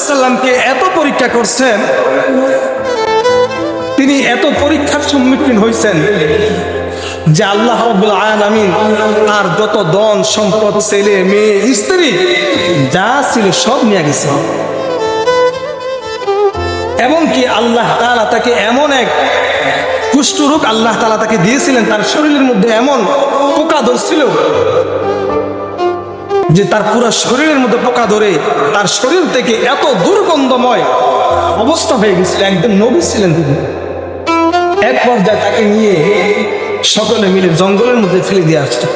সাল্লামকে এত পরীক্ষা করছেন, তিনি এত পরীক্ষার সম্মুখীন হয়েছেন যে আল্লাহ রাব্বুল আলামিন তার যত ধন সম্পদ, ছেলে মেয়ে, স্ত্রী যা ছিল সব নিয়ে গেছেন। এবং কি আল্লাহ তাআলা তাকে এমন এক কুষ্ঠরোগ আল্লাহ তাআলা তাকে দিয়েছিলেন, তার শরীরের মধ্যে এমন পোকা ধরছিল যে তার পুরো শরীরের মধ্যে পোকা ধরে তার শরীর থেকে এত দুর্গন্ধময় অবস্থা হয়ে গেছিল। একজন নবী ছিলেন তিনি। এক পর্যায়ে তাকে নিয়ে সকলে মিলে জঙ্গলের মধ্যে ফেলে দিয়ে আসছে।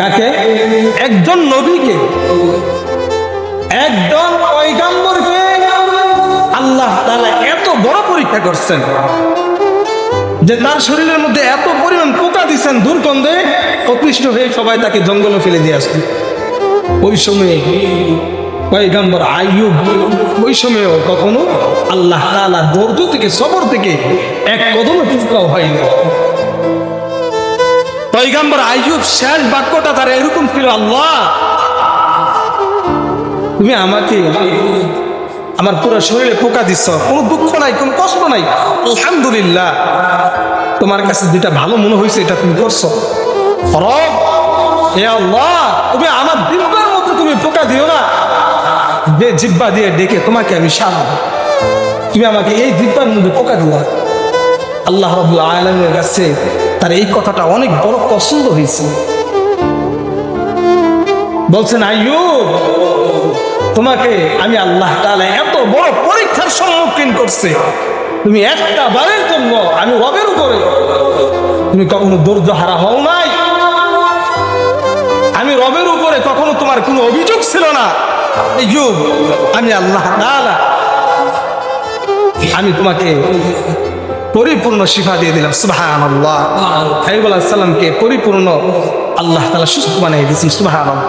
কাকে? একজন নবীকে, একজন পয়গম্বরকে আল্লাহ তাআলা এত বড় পরীক্ষা করছেন যে তার শরীরের মধ্যে এত পরিমাণ পোকা দিচ্ছেন, দুর্গন্ধে অতিষ্ঠ হয়ে সবাই তাকে জঙ্গলে ফেলে দিয়ে আসছে। ওই সময়ে পয়গম্বর আইয়ুব ওই সময়েও কখনো আল্লাহ তাআলা ধৈর্য থেকে, সবর থেকে এক কদমও পিছপাও হয়নি। পয়গম্বর আইয়ুব শেষ বাক্যটা তার এরকম ছিল, আল্লাহ তুমি আমাকে আমার পুরো শরীরে পোকা দিচ্ছ, কোনো দুঃখ নাই, কোনো কষ্ট নাই, আলহামদুলিল্লাহ, তোমার কাছে যেটা ভালো মনে হয়েছে এটা তুমি করছো। রব, হে আল্লাহ, তুমি আমার জিহ্বার মধ্যে তুমি পোকা দিও না, যে জিহ্বা দিয়ে ডেকে তোমাকে আমি সারব, তুমি আমাকে এই জিহ্বার মধ্যে পোকা দিও না। আল্লাহ রাব্বুল আলামিনের কাছে তার এই কথাটা অনেক বড় পছন্দ হয়েছে। বলছেন, আইয়ুব, তোমাকে আমি আল্লাহ তাআলা এত বড় পরীক্ষার সম্মুখীন করছে, তুমি একটা বারের জন্য আমি রবের উপরে তুমি কখনো ধৈর্য হারা হও নাই, আমি রবের উপরে কখনো তোমার কোনো অভিযোগ ছিল না। আইয়ুব, আমি আল্লাহ তাআলা আমি তোমাকে পরিপূর্ণ শিফা দিয়ে দিলাম। সুবহানাল্লাহ। আইয়ুব আলাইহিস সালামকে পরিপূর্ণ আল্লাহ তাআলা সুস্থ বানিয়ে দিয়েছেন। সুবহানাল্লাহ।